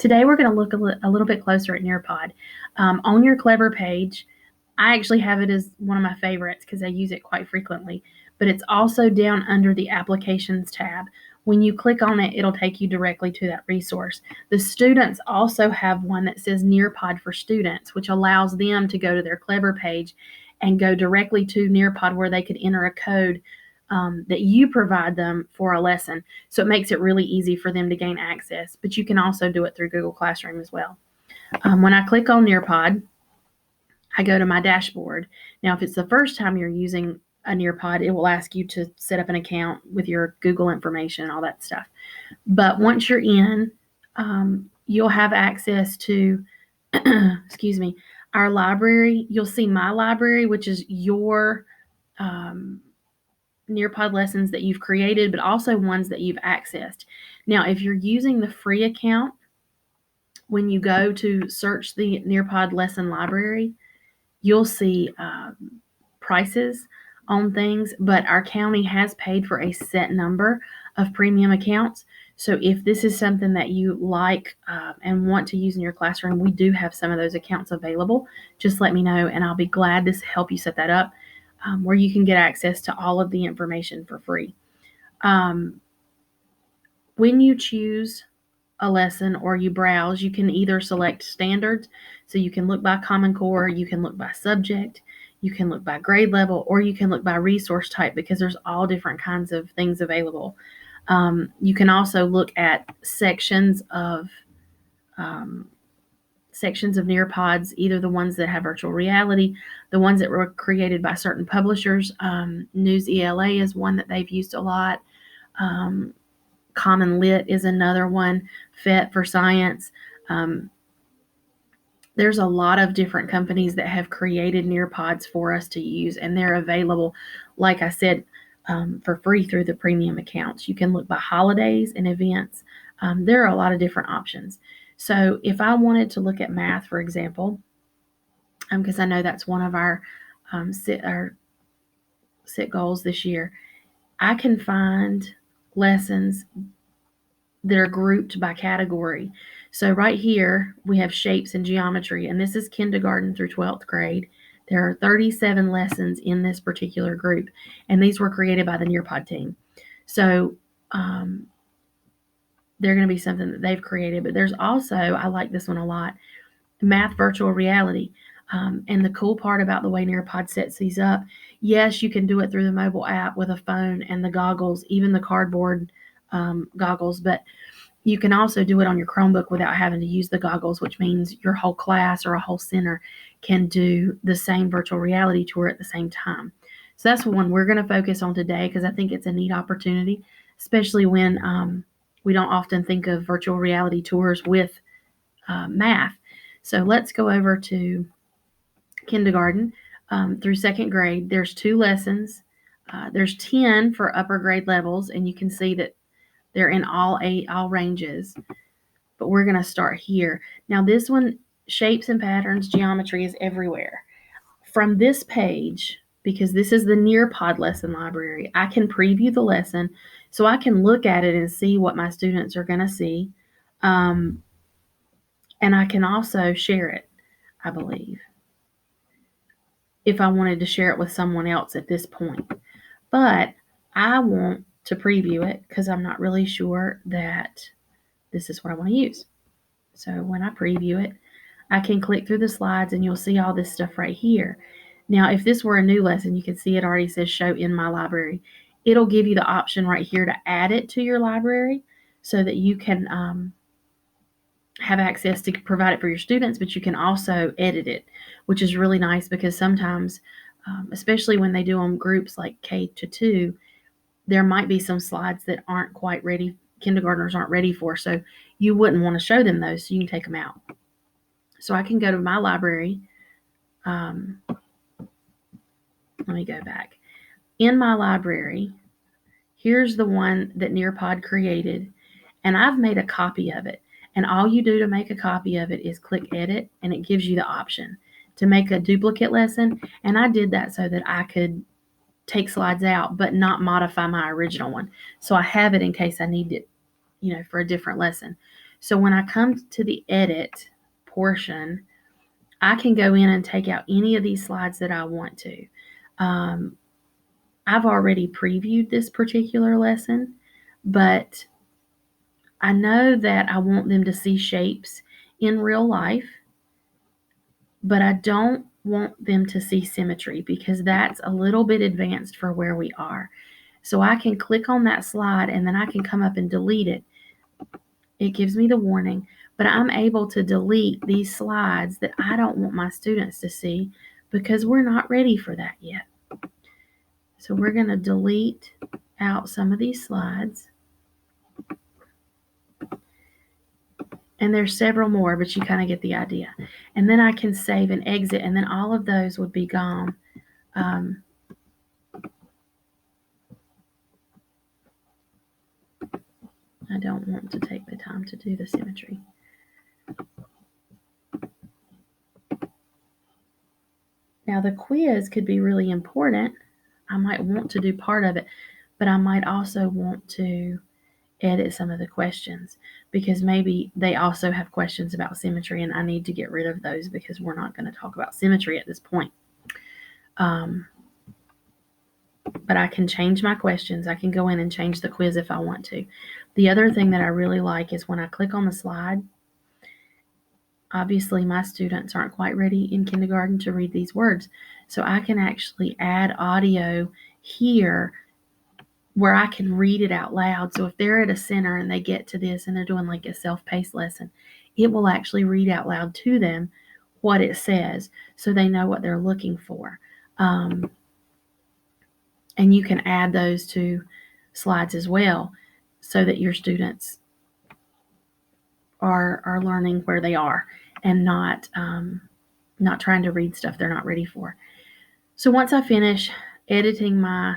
Today we're going to look a little bit closer at Nearpod. On your Clever page, I actually have it as one of my favorites because I use it quite frequently, but it's also down under the Applications tab. When you click on it, it'll take you directly to that resource. The students also have one that says Nearpod for Students, which allows them to go to their Clever page and go directly to Nearpod where they could enter a code that you provide them for a lesson. So it makes it really easy for them to gain access, but you can also do it through Google Classroom as well. When I click on Nearpod, I go to my dashboard. Now, if it's the first time you're using a Nearpod, it will ask you to set up an account with your Google information and all that stuff. But once you're in, you'll have access to, excuse me, our library. You'll see my library, which is your Nearpod lessons that you've created, but also ones that you've accessed. Now, if you're using the free account, when you go to search the Nearpod lesson library, you'll see prices on things, but our county has paid for a set number of premium accounts. So if this is something that you like and want to use in your classroom, we do have some of those accounts available. Just let me know, and I'll be glad to help you set that up. Where you can get access to all of the information for free. When you choose a lesson or you browse, you can either select standards, so you can look by Common Core, you can look by subject, you can look by grade level, or you can look by resource type because there's all different kinds of things available. You can also look at sections of Nearpods, either the ones that have virtual reality, the ones that were created by certain publishers. News ELA is one that they've used a lot. Common Lit is another one. FET for Science. There's a lot of different companies that have created Nearpods for us to use, and they're available, like I said, for free through the premium accounts. You can look by holidays and events. There are a lot of different options. So if I wanted to look at math, for example, because I know that's one of our sit goals this year, I can find lessons that are grouped by category. So right here, we have shapes and geometry, and this is kindergarten through 12th grade. There are 37 lessons in this particular group, and these were created by the Nearpod team. So they're going to be something that they've created, but there's also, I like this one a lot, math virtual reality. And the cool part about the way Nearpod sets these up, yes, you can do it through the mobile app with a phone and the goggles, even the cardboard goggles, but you can also do it on your Chromebook without having to use the goggles, which means your whole class or a whole center can do the same virtual reality tour at the same time. So that's one we're going to focus on today because I think it's a neat opportunity, especially when we don't often think of virtual reality tours with math. So let's go over to kindergarten through second grade. There's 2 lessons. There's 10 for upper grade levels, and you can see that they're in all ranges. But we're going to start here. Now this one, shapes and patterns, geometry, is everywhere. From this page, because this is the Nearpod lesson library, I can preview the lesson so I can look at it and see what my students are going to see. And I can also share it, I believe, if I wanted to share it with someone else at this point. But I want to preview it because I'm not really sure that this is what I want to use. So when I preview it, I can click through the slides and you'll see all this stuff right here. Now, if this were a new lesson, you can see it already says show in my library. It'll give you the option right here to add it to your library so that you can have access to provide it for your students, but you can also edit it, which is really nice because sometimes, especially when they do on groups like K-2, there might be some slides that aren't quite ready, kindergartners aren't ready for, so you wouldn't want to show them those, so you can take them out. So I can go to my library. Let me go back. In my library, here's the one that Nearpod created, and I've made a copy of it. And all you do to make a copy of it is click edit, and it gives you the option to make a duplicate lesson. And I did that so that I could take slides out but not modify my original one. So I have it in case I need it, for a different lesson. So when I come to the edit portion, I can go in and take out any of these slides that I want to. I've already previewed this particular lesson, but I know that I want them to see shapes in real life, but I don't want them to see symmetry because that's a little bit advanced for where we are. So I can click on that slide and then I can come up and delete it. It gives me the warning, but I'm able to delete these slides that I don't want my students to see because we're not ready for that yet. So we're going to delete out some of these slides. And there's several more, but you kind of get the idea. And then I can save and exit, and then all of those would be gone. I don't want to take the time to do the symmetry. Now the quiz could be really important. I might want to do part of it, but I might also want to edit some of the questions because maybe they also have questions about symmetry and I need to get rid of those because we're not going to talk about symmetry at this point. But I can change my questions. I can go in and change the quiz if I want to. The other thing that I really like is when I click on the slide, obviously my students aren't quite ready in kindergarten to read these words. So I can actually add audio here where I can read it out loud. So if they're at a center and they get to this and they're doing like a self-paced lesson, it will actually read out loud to them what it says so they know what they're looking for. And you can add those to slides as well so that your students are learning where they are and not trying to read stuff they're not ready for. So once I finish editing my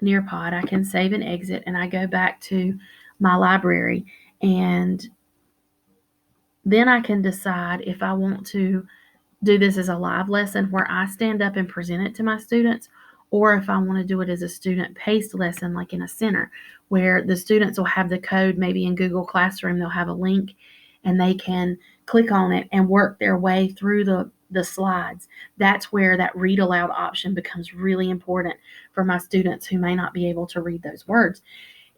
Nearpod, I can save and exit, and I go back to my library, and then I can decide if I want to do this as a live lesson where I stand up and present it to my students, or if I want to do it as a student-paced lesson like in a center where the students will have the code. Maybe in Google Classroom they'll have a link and they can click on it and work their way through the slides. That's where that read aloud option becomes really important for my students who may not be able to read those words.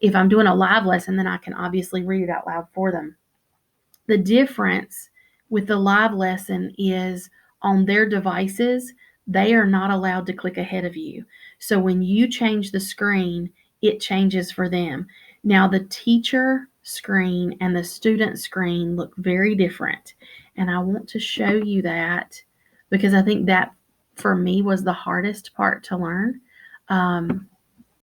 If I'm doing a live lesson, then I can obviously read it out loud for them. The difference with the live lesson is on their devices, they are not allowed to click ahead of you. So when you change the screen, it changes for them. Now the teacher screen and the student screen look very different. And I want to show you that because I think that for me was the hardest part to learn.